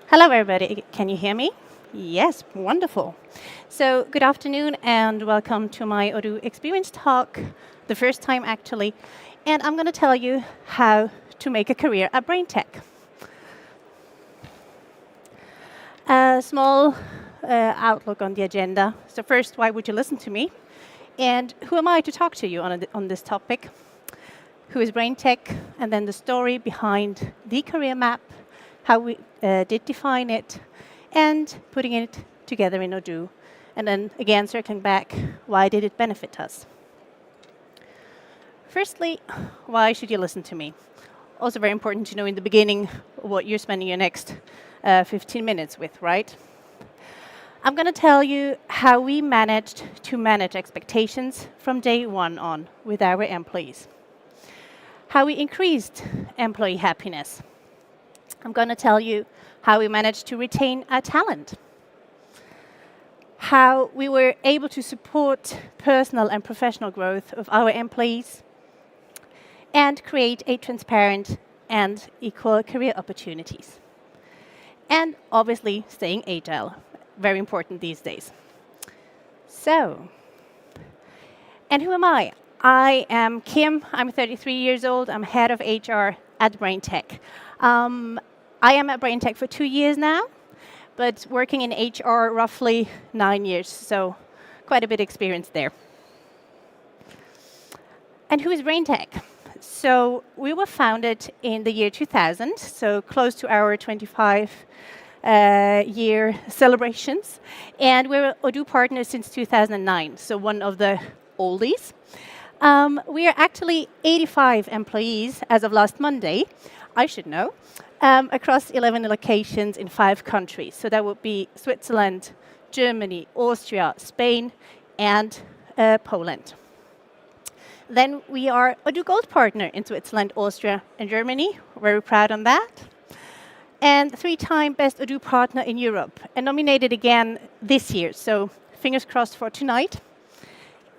Hello, everybody. Can you hear me? Yes, wonderful. So, good afternoon and welcome to my Odoo experience talk, the first time actually. And I'm going to tell you how to make a career at braintec. A small outlook on the agenda. So, first, why would you listen to me? And who am I to talk to you on this topic? Who is braintec? And then the story behind the career map, how we did define it, and putting it together in Odoo. And then again, circling back, why did it benefit us? Firstly, why should you listen to me? Also very important to know in the beginning what you're spending your next 15 minutes with, right? I'm going to tell you how we managed to manage expectations from day one on with our employees. How we increased employee happiness. I'm going to tell you how we managed to retain our talent. How we were able to support personal and professional growth of our employees and create a transparent and equal career opportunities. And obviously staying agile, very important these days. So, and who am I? I am Kim, I'm 33 years old, I'm head of HR at braintec. I am at braintec for 2 years now, but working in HR roughly 9 years, so quite a bit of experience there. And who is braintec? So we were founded in the year 2000, so close to our 25-year celebrations. And we're Odoo partners since 2009, so one of the oldies. We are actually 85 employees as of last Monday, I should know, across 11 locations in 5 countries. So that would be Switzerland, Germany, Austria, Spain, and Poland. Then we are Odoo Gold Partner in Switzerland, Austria, and Germany. Very proud on that. And 3-time Best Odoo Partner in Europe, and nominated again this year. So fingers crossed for tonight.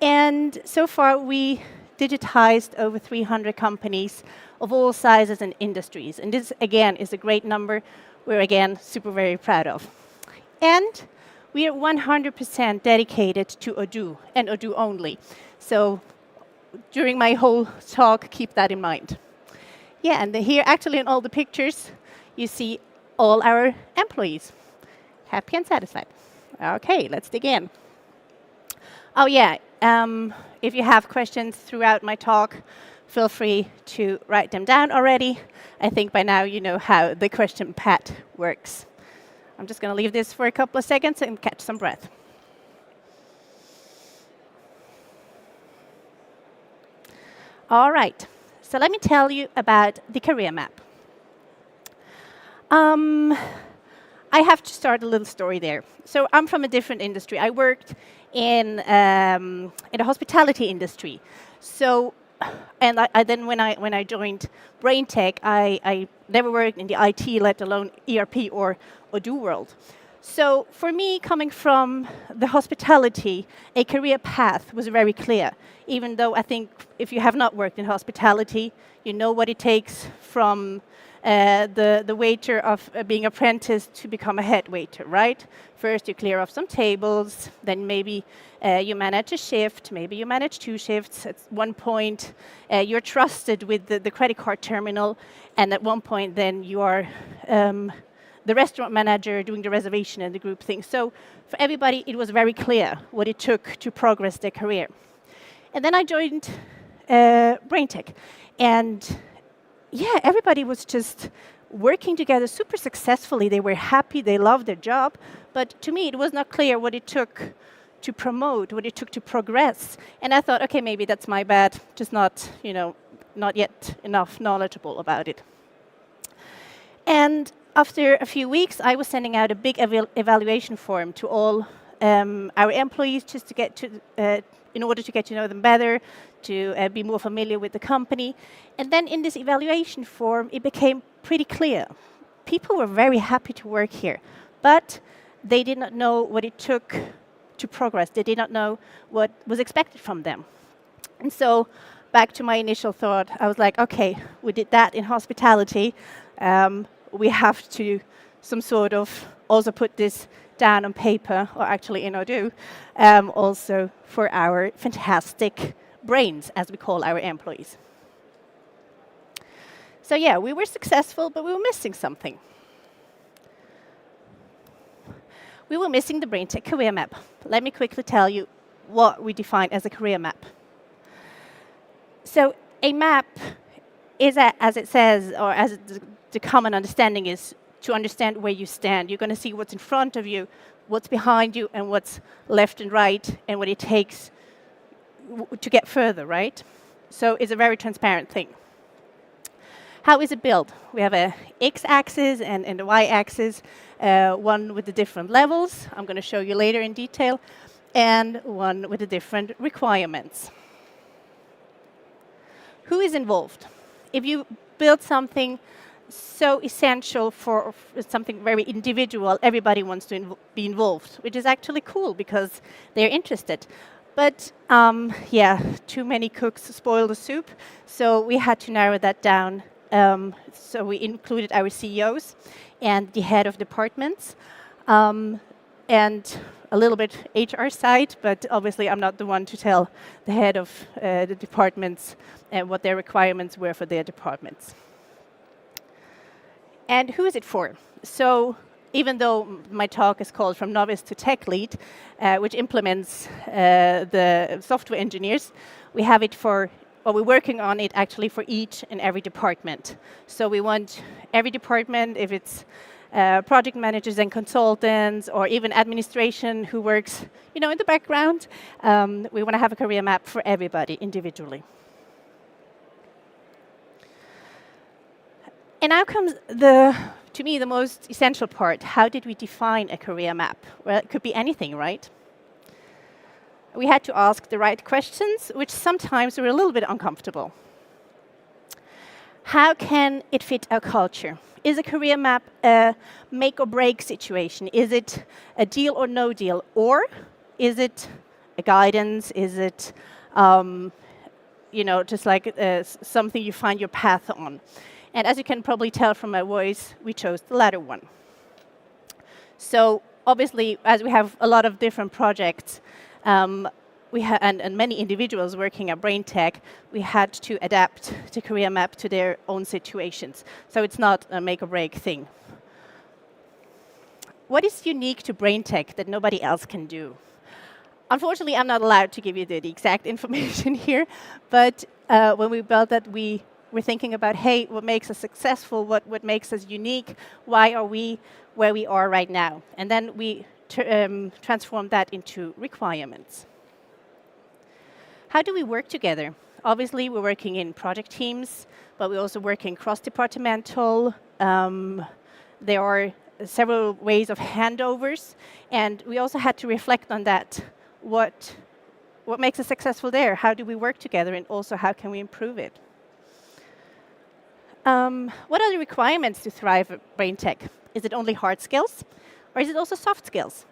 And so far, we digitized over 300 companies of all sizes and industries. And this, again, is a great number we're, again, super very proud of. And we are 100% dedicated to Odoo, and Odoo only. So during my whole talk, keep that in mind. Yeah, and here, actually, in all the pictures, you see all our employees. Happy and satisfied. OK, let's dig in. Oh, yeah. If you have questions throughout my talk, feel free to write them down already. I think by now you know how the question pad works. I'm just going to leave this for a couple of seconds and catch some breath. All right. So let me tell you about the career map. I have to start a little story there. So I'm from a different industry. I worked in the hospitality industry. So, and then when I joined braintec, I never worked in the IT, let alone ERP or Odoo world. So for me, coming from the hospitality, a career path was very clear. Even though I think if you have not worked in hospitality, you know what it takes from the waiter of being apprentice to become a head waiter, right? First, you clear off some tables, then maybe you manage a shift, maybe you manage 2 shifts. At one point, you're trusted with the credit card terminal, and at one point, then you are the restaurant manager doing the reservation and the group thing. So for everybody, it was very clear what it took to progress their career. And then I joined braintec, and yeah, everybody was just working together super successfully. They were happy, they loved their job. But to me, it was not clear what it took to promote, what it took to progress. And I thought, okay, maybe that's my bad, just not, not yet enough knowledgeable about it. And after a few weeks, I was sending out a big evaluation form to all our employees just to get to, in order to get to know them better, to be more familiar with the company. And then in this evaluation form, it became pretty clear. People were very happy to work here, but they did not know what it took to progress. They did not know what was expected from them. And so back to my initial thought, I was like, OK, we did that in hospitality. We have to some sort of also put this down on paper, or actually in Odoo, also for our fantastic brains, as we call our employees. So yeah, we were successful, but we were missing something. We were missing the braintec career map. Let me quickly tell you what we define as a career map. So a map is, as it says, or as the common understanding is, to understand where you stand. You're going to see what's in front of you, what's behind you, and what's left and right, and what it takes to get further, right? So it's a very transparent thing. How is it built? We have a x-axis and a y-axis, one with the different levels, I'm going to show you later in detail, and one with the different requirements. Who is involved? If you build something so essential for something very individual, everybody wants to be involved, which is actually cool because they're interested. But yeah, too many cooks spoil the soup, so we had to narrow that down. So we included our CEOs and the head of departments, and a little bit HR side, but obviously I'm not the one to tell the head of the departments what their requirements were for their departments. And who is it for? So even though my talk is called From Novice to Tech Lead, which implements the software engineers, we have it for, or we're working on it actually for each and every department. So we want every department, if it's project managers and consultants, or even administration who works, in the background, we want to have a career map for everybody individually. And now comes to me, the most essential part. How did we define a career map? Well, it could be anything, right? We had to ask the right questions, which sometimes were a little bit uncomfortable. How can it fit our culture? Is a career map a make or break situation? Is it a deal or no deal? Or is it a guidance? Is it, just like something you find your path on? And as you can probably tell from my voice, we chose the latter one. So obviously, as we have a lot of different projects, and many individuals working at braintec, we had to adapt the career map to their own situations. So it's not a make or break thing. What is unique to braintec that nobody else can do? Unfortunately, I'm not allowed to give you the exact information here, but when we built that, we're thinking about, hey, what makes us successful? What makes us unique? Why are we where we are right now? And then we transform that into requirements. How do we work together? Obviously, we're working in project teams, but we're also working cross-departmental. There are several ways of handovers, and we also had to reflect on that. What makes us successful there? How do we work together, and also how can we improve it? What are the requirements to thrive at braintec? Is it only hard skills, or is it also soft skills?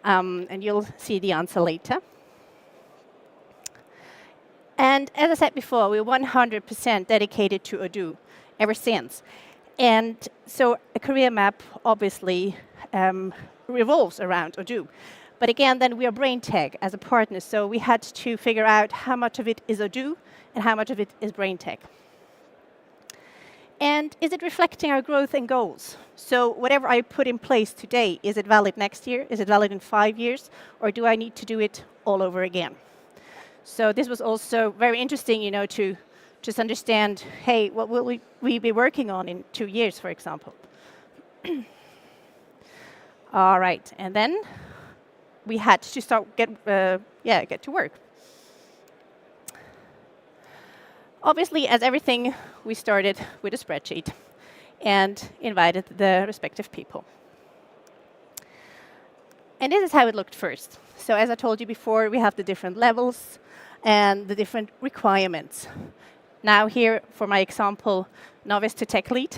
And you'll see the answer later. And as I said before, we're 100% dedicated to Odoo ever since. And so a career map obviously revolves around Odoo. But again, then we are braintec as a partner, so we had to figure out how much of it is Odoo and how much of it is braintec. And is it reflecting our growth and goals? So whatever I put in place today, is it valid next year? Is it valid in 5 years? Or do I need to do it all over again? So this was also very interesting, to just understand, hey, what will we be working on in 2 years, for example? All right, and then we had to start get to work. Obviously, as everything, we started with a spreadsheet and invited the respective people. And this is how it looked first. So as I told you before, we have the different levels and the different requirements. Now here, for my example, novice to tech lead.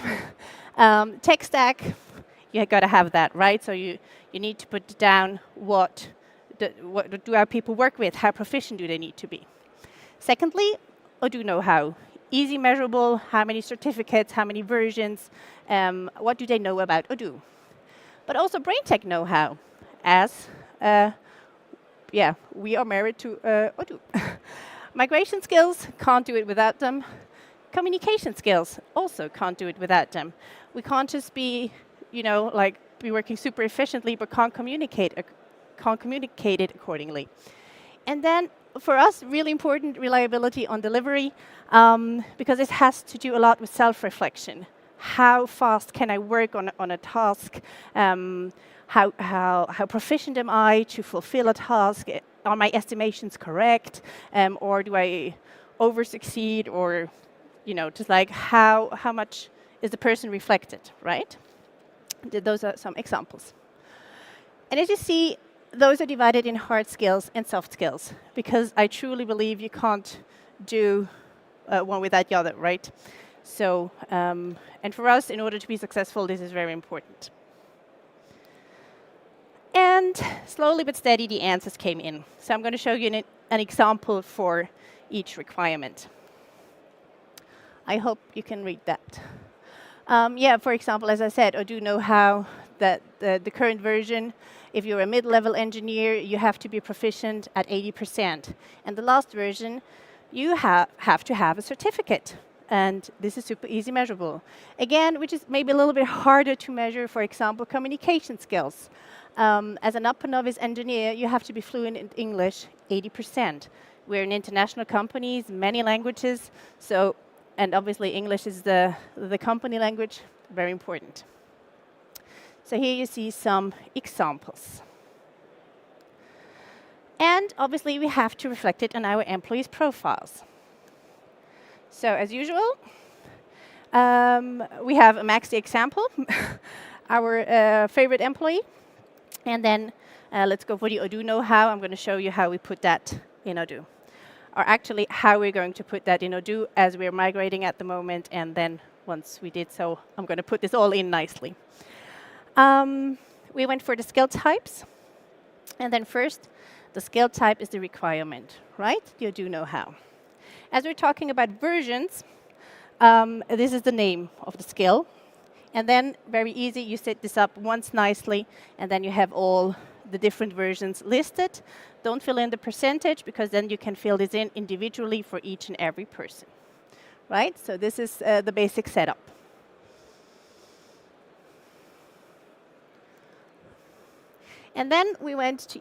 Tech stack, you got to have that, right? So you need to put down what do our people work with, how proficient do they need to be. Secondly, Odoo know-how. Easy measurable, how many certificates, how many versions, what do they know about Odoo? but also braintec know-how, as we are married to Odoo. Migration skills, can't do it without them. Communication skills, also can't do it without them. We can't just be, be working super efficiently, but can't communicate it accordingly. And then, for us, really important, reliability on delivery, because it has to do a lot with self-reflection. How fast can I work on a task? How proficient am I to fulfill a task? Are my estimations correct? Or do I over-succeed? Or, just like how much is the person reflected, right? Those are some examples. And as you see, those are divided in hard skills and soft skills, because I truly believe you can't do one without the other, right? So, and for us, in order to be successful, this is very important. And slowly but steady, the answers came in. So I'm going to show you an example for each requirement. I hope you can read that. For example, as I said, Odoo know-how, that the current version, if you're a mid-level engineer, you have to be proficient at 80%. And the last version, you have to have a certificate. And this is super easy measurable. Again, which is maybe a little bit harder to measure, for example, communication skills. As an upper novice engineer, you have to be fluent in English 80%. We're an international company, many languages, and obviously English is the company language, very important. So here you see some examples. And obviously we have to reflect it on our employees' profiles. So as usual, we have a Maxi example, our favorite employee. And then let's go for the Odoo know-how. I'm going to show you how we put that in Odoo. Or actually, how we're going to put that in Odoo as we're migrating at the moment. And then once we did so, I'm going to put this all in nicely. We went for the skill types. And then first, the skill type is the requirement, right? The Odoo know-how. As we're talking about versions, this is the name of the skill. And then, very easy, you set this up once nicely, and then you have all the different versions listed. Don't fill in the percentage, because then you can fill this in individually for each and every person. Right? So this is the basic setup. And then we went to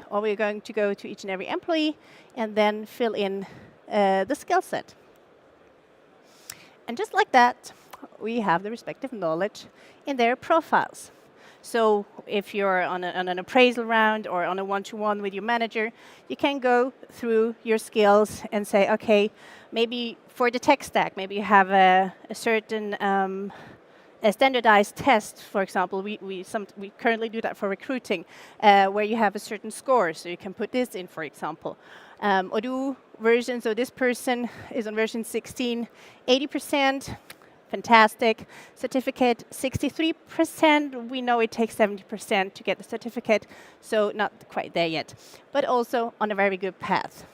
we're going to go to each and every employee, and then fill in the skill set. And just like that, we have the respective knowledge in their profiles. So if you're on an appraisal round or on a one-to-one with your manager, you can go through your skills and say, OK, maybe for the tech stack, maybe you have a certain a standardized test. For example, we currently do that for recruiting, where you have a certain score. So you can put this in, for example. Odoo version, so this person is on version 16, 80%. Fantastic. Certificate, 63%. We know it takes 70% to get the certificate, so not quite there yet. But also on a very good path.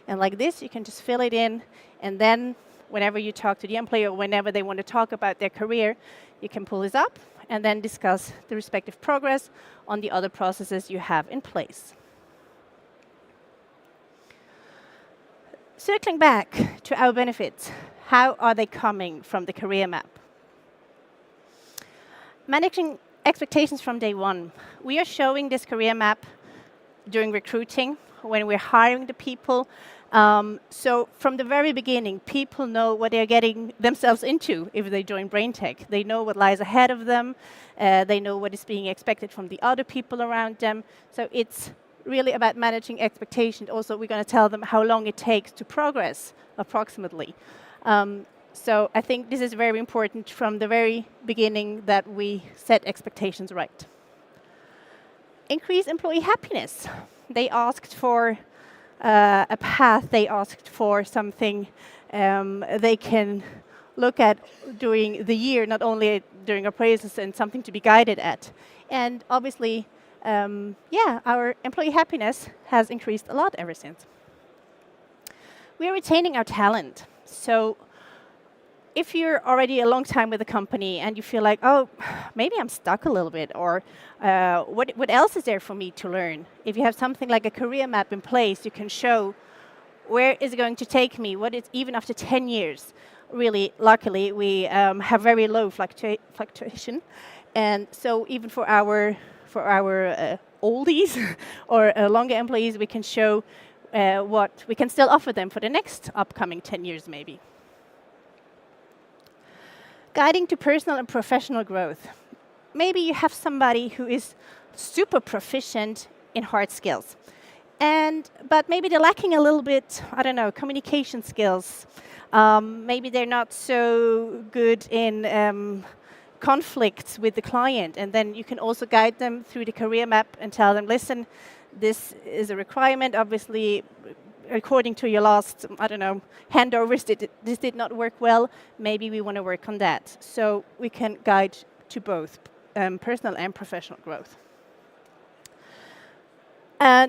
And like this, you can just fill it in, and then whenever you talk to the employee or whenever they want to talk about their career, you can pull this up and then discuss the respective progress on the other processes you have in place. Circling back to our benefits, how are they coming from the career map? Managing expectations from day one. We are showing this career map during recruiting, when we're hiring the people. So from the very beginning, people know what they're getting themselves into if they join braintec. They know what lies ahead of them. They know what is being expected from the other people around them. So it's really about managing expectations. Also, we're going to tell them how long it takes to progress, approximately. So I think this is very important from the very beginning that we set expectations right. Increase employee happiness. They asked for a path. They asked for something they can look at during the year, not only during appraisals, and something to be guided at. And obviously, our employee happiness has increased a lot ever since. We are retaining our talent. So if you're already a long time with the company and you feel like, oh, maybe I'm stuck a little bit, or what else is there for me to learn? If you have something like a career map in place, you can show where is it going to take me, what is, even after 10 years. Really, luckily, we have very low fluctuation. And so even for our oldies or longer employees, we can show what we can still offer them for the next upcoming 10 years, maybe. Guiding to personal and professional growth. Maybe you have somebody who is super proficient in hard skills, but maybe they're lacking a little bit, I don't know, communication skills. Maybe they're not so good in conflicts with the client, and then you can also guide them through the career map and tell them, listen, this is a requirement, obviously, according to your last, I don't know, handovers, this did not work well, maybe we want to work on that. So we can guide to both personal and professional growth.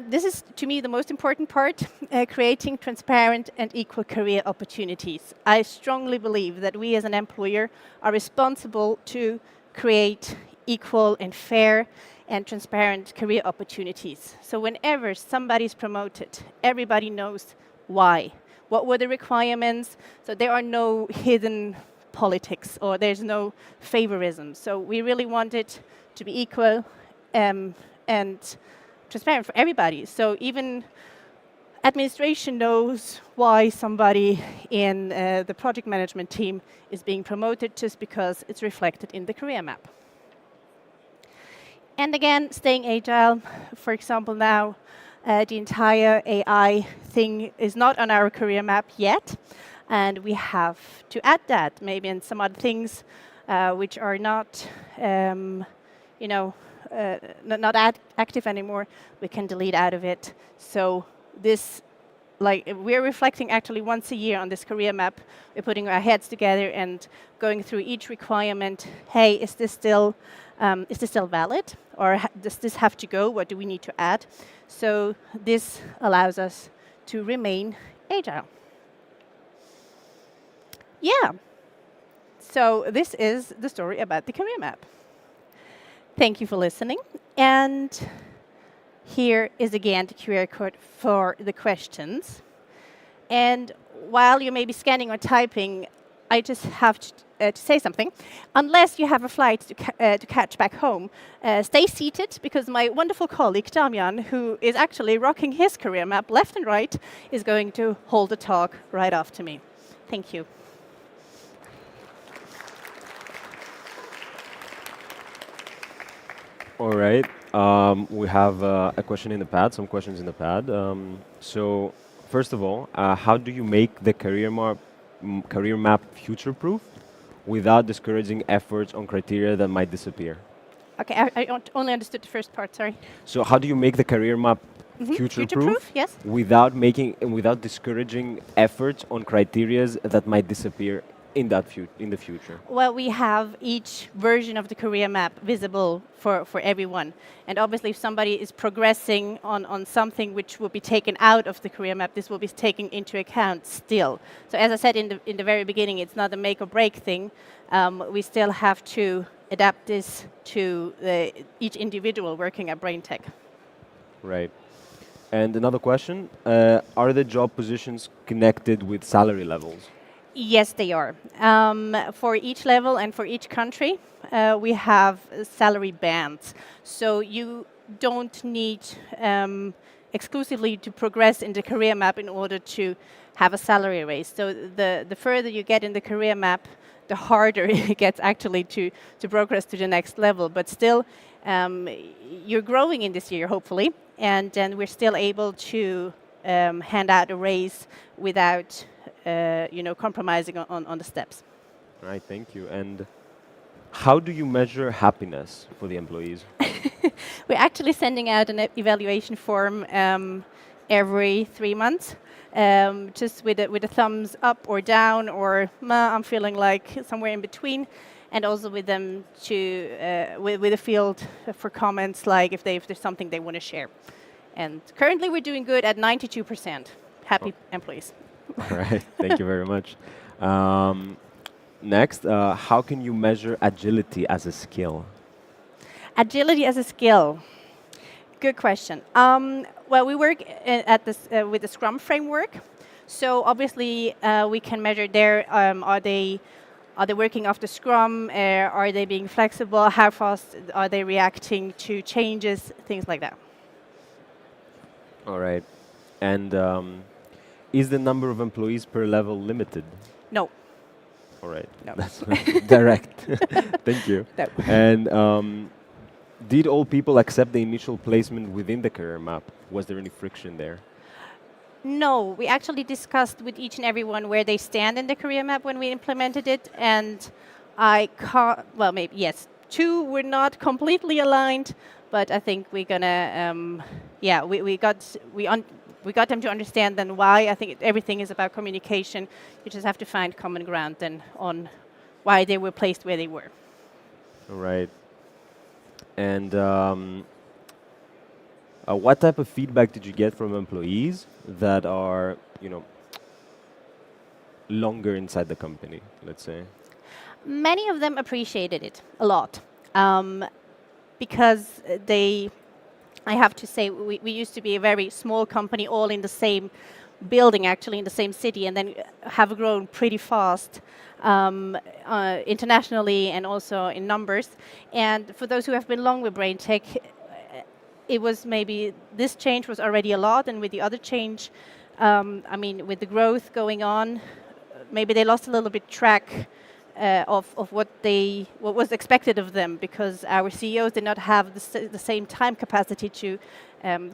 This is, to me, the most important part, creating transparent and equal career opportunities. I strongly believe that we as an employer are responsible to create equal and fair and transparent career opportunities. So whenever somebody's promoted, everybody knows why. What were the requirements? So there are no hidden politics or there's no favorism. So we really want it to be equal and transparent for everybody. So even administration knows why somebody in the project management team is being promoted just because it's reflected in the career map. And again, staying agile. For example, now the entire AI thing is not on our career map yet, and we have to add that maybe in some other things which are not, not active anymore. We can delete out of it. So this, we're reflecting actually once a year on this career map. We're putting our heads together and going through each requirement. Hey, is this still valid? Or does this have to go? What do we need to add? So this allows us to remain agile. Yeah. So this is the story about the career map. Thank you for listening. And here is again the QR code for the questions. And while you may be scanning or typing, I just have to say something. Unless you have a flight to catch back home, stay seated, because my wonderful colleague, Damian, who is actually rocking his career map left and right, is going to hold a talk right after me. Thank you. All right. We have a question in the pad, some questions in the pad. So first of all, how do you make the career map future-proof without discouraging efforts on criteria that might disappear? Okay, I only understood the first part, sorry. So how do you make the career map future-proof, yes, without discouraging efforts on criteria that might disappear in the future? Well, we have each version of the career map visible for everyone. And obviously, if somebody is progressing on something which will be taken out of the career map, this will be taken into account still. So as I said in the very beginning, it's not a make or break thing. We still have to adapt this to each individual working at braintec. Right. And another question, are the job positions connected with salary levels? Yes, they are. For each level and for each country, we have salary bands. So you don't need exclusively to progress in the career map in order to have a salary raise. So the further you get in the career map, the harder it gets actually to progress to the next level. But still, you're growing in this year, hopefully, and then we're still able to hand out a raise without compromising on the steps. Right, thank you. And how do you measure happiness for the employees? We're actually sending out an evaluation form every 3 months, just with a thumbs up or down, or I'm feeling like somewhere in between, and also with them with a field for comments, like if there's something they want to share. And currently we're doing good at 92% happy employees. All right, thank you very much. next, how can you measure agility as a skill? Agility as a skill. Good question. Well, we work at this with the Scrum framework, so obviously we can measure there. Are they working off the Scrum? Are they being flexible? How fast are they reacting to changes? Things like that. All right. And is the number of employees per level limited? No. All right. No. That's direct. Thank you. No. And did all people accept the initial placement within the career map? Was there any friction there? No, we actually discussed with each and everyone where they stand in the career map when we implemented it, and well, maybe yes, two were not completely aligned, but I think we're gonna, yeah, we got them to understand then why. I think everything is about communication. You just have to find common ground then on why they were placed where they were. All right. And what type of feedback did you get from employees that are, longer inside the company, let's say? Many of them appreciated it a lot because I have to say, we used to be a very small company, all in the same building, actually, in the same city, and then have grown pretty fast internationally and also in numbers. And for those who have been long with braintec, it was maybe this change was already a lot, and with the other change, I mean, with the growth going on, maybe they lost a little bit track of what was expected of them, because our CEOs did not have the same time capacity to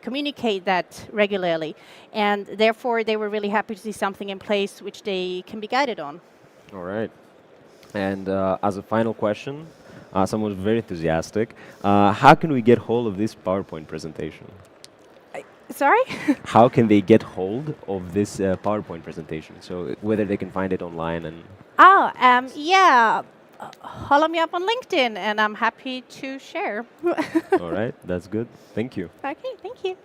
communicate that regularly, and therefore they were really happy to see something in place which they can be guided on. All right. And as a final question, someone very enthusiastic, how can we get hold of this PowerPoint presentation? Sorry? How can they get hold of this PowerPoint presentation? So whether they can find it online and... Oh, yeah. Follow me up on LinkedIn, and I'm happy to share. All right, that's good. Thank you. Okay, thank you.